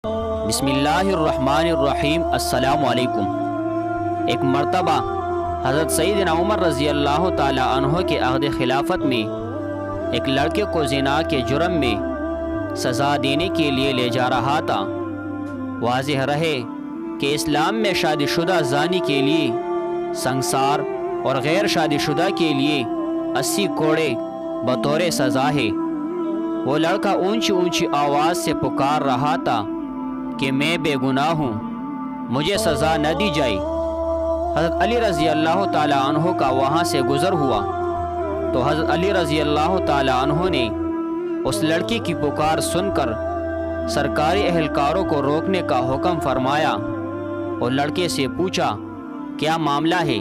بسم اللہ الرحمن الرحیم۔ السلام علیکم۔ ایک مرتبہ حضرت سیدنا عمر رضی اللہ تعالی عنہ کے عہد خلافت میں ایک لڑکے کو زنا کے جرم میں سزا دینے کے لیے لے جا رہا تھا۔ واضح رہے کہ اسلام میں شادی شدہ زانی کے لیے سنگسار اور غیر شادی شدہ کے لیے 80 کوڑے بطور سزا ہے۔ وہ لڑکا اونچی اونچی آواز سے پکار رہا تھا کہ میں بے گناہ ہوں، مجھے سزا نہ دی جائے۔ حضرت علی رضی اللہ تعالی عنہ کا وہاں سے گزر ہوا تو حضرت علی رضی اللہ تعالی عنہ نے اس لڑکی کی پکار سن کر سرکاری اہلکاروں کو روکنے کا حکم فرمایا اور لڑکے سے پوچھا کیا معاملہ ہے۔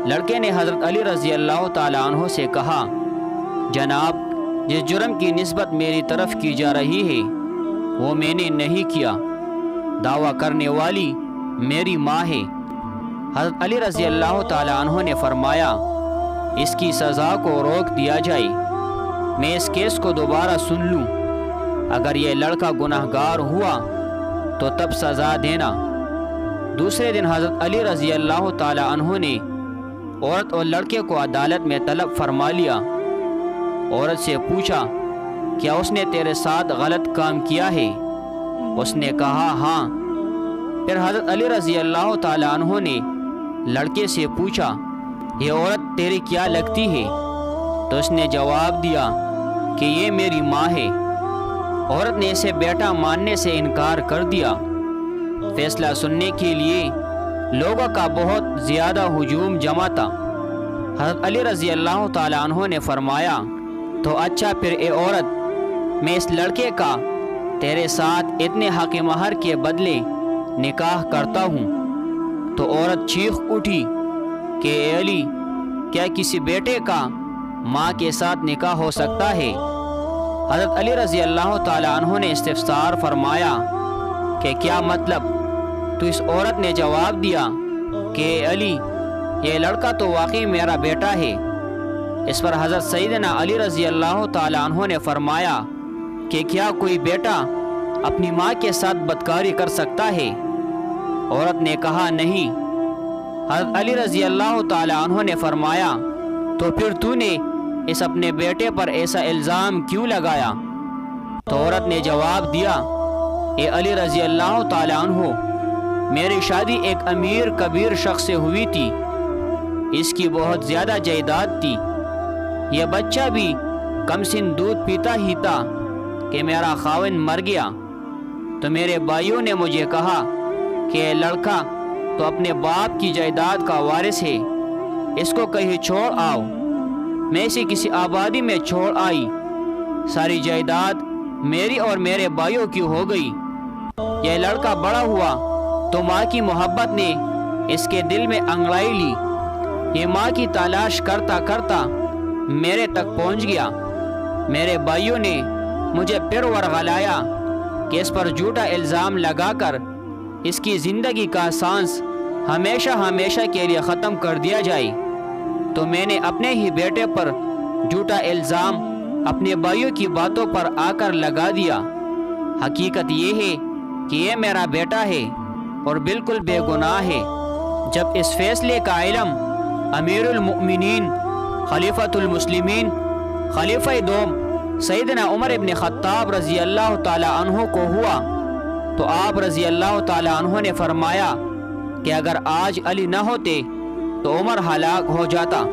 لڑکے نے حضرت علی رضی اللہ تعالی عنہ سے کہا، جناب جس جرم کی نسبت میری طرف کی جا رہی ہے وہ میں نے نہیں کیا، دعویٰ کرنے والی میری ماں ہے۔ حضرت علی رضی اللہ تعالی عنہ نے فرمایا اس کی سزا کو روک دیا جائے، میں اس کیس کو دوبارہ سن لوں، اگر یہ لڑکا گناہ گار ہوا تو تب سزا دینا۔ دوسرے دن حضرت علی رضی اللہ تعالی عنہ نے عورت اور لڑکے کو عدالت میں طلب فرما لیا۔ عورت سے پوچھا کیا اس نے تیرے ساتھ غلط کام کیا ہے؟ اس نے کہا ہاں۔ پھر حضرت علی رضی اللہ تعالی عنہ نے لڑکے سے پوچھا یہ عورت تیری کیا لگتی ہے؟ تو اس نے جواب دیا کہ یہ میری ماں ہے۔ عورت نے اسے بیٹا ماننے سے انکار کر دیا۔ فیصلہ سننے کے لیے لوگوں کا بہت زیادہ ہجوم جمع تھا۔ حضرت علی رضی اللہ تعالی عنہ نے فرمایا تو اچھا پھر اے عورت، میں اس لڑکے کا تیرے ساتھ اتنے حق مہر کے بدلے نکاح کرتا ہوں۔ تو عورت چیخ اٹھی کہ اے علی، کیا کسی بیٹے کا ماں کے ساتھ نکاح ہو سکتا ہے؟ حضرت علی رضی اللہ تعالی عنہ نے استفسار فرمایا کہ کیا مطلب؟ تو اس عورت نے جواب دیا کہ اے علی، یہ لڑکا تو واقعی میرا بیٹا ہے۔ اس پر حضرت سیدنا علی رضی اللہ تعالی عنہ نے فرمایا کہ کیا کوئی بیٹا اپنی ماں کے ساتھ بدکاری کر سکتا ہے؟ عورت نے کہا نہیں۔ حضرت علی رضی اللہ تعالی عنہ نے فرمایا تو پھر تو نے اس اپنے بیٹے پر ایسا الزام کیوں لگایا؟ تو عورت نے جواب دیا، اے علی رضی اللہ تعالی عنہ، میری شادی ایک امیر کبیر شخص سے ہوئی تھی، اس کی بہت زیادہ جائیداد تھی، یہ بچہ بھی کم سن دودھ پیتا ہی تھا کہ میرا خاوند مر گیا۔ تو میرے بھائیوں نے مجھے کہا کہ یہ لڑکا تو اپنے باپ کی جائیداد کا وارث ہے، اس کو کہیں چھوڑ آؤ۔ میں اسے کسی آبادی میں چھوڑ آئی، ساری جائیداد میری اور میرے بھائیوں کی ہو گئی۔ یہ لڑکا بڑا ہوا تو ماں کی محبت نے اس کے دل میں انگڑائی لی، یہ ماں کی تلاش کرتا کرتا میرے تک پہنچ گیا۔ میرے بھائیوں نے مجھے پھر ورغلایا کہ اس پر جھوٹا الزام لگا کر اس کی زندگی کا سانس ہمیشہ ہمیشہ کے لیے ختم کر دیا جائے۔ تو میں نے اپنے ہی بیٹے پر جھوٹا الزام اپنے بھائیوں کی باتوں پر آ کر لگا دیا۔ حقیقت یہ ہے کہ یہ میرا بیٹا ہے اور بالکل بے گناہ ہے۔ جب اس فیصلے کا علم امیر المؤمنین خلیفۃ المسلمین خلیفہ دوم سیدنا عمر ابن خطاب رضی اللہ تعالی عنہ کو ہوا تو آپ رضی اللہ تعالی عنہ نے فرمایا کہ اگر آج علی نہ ہوتے تو عمر ہلاک ہو جاتا۔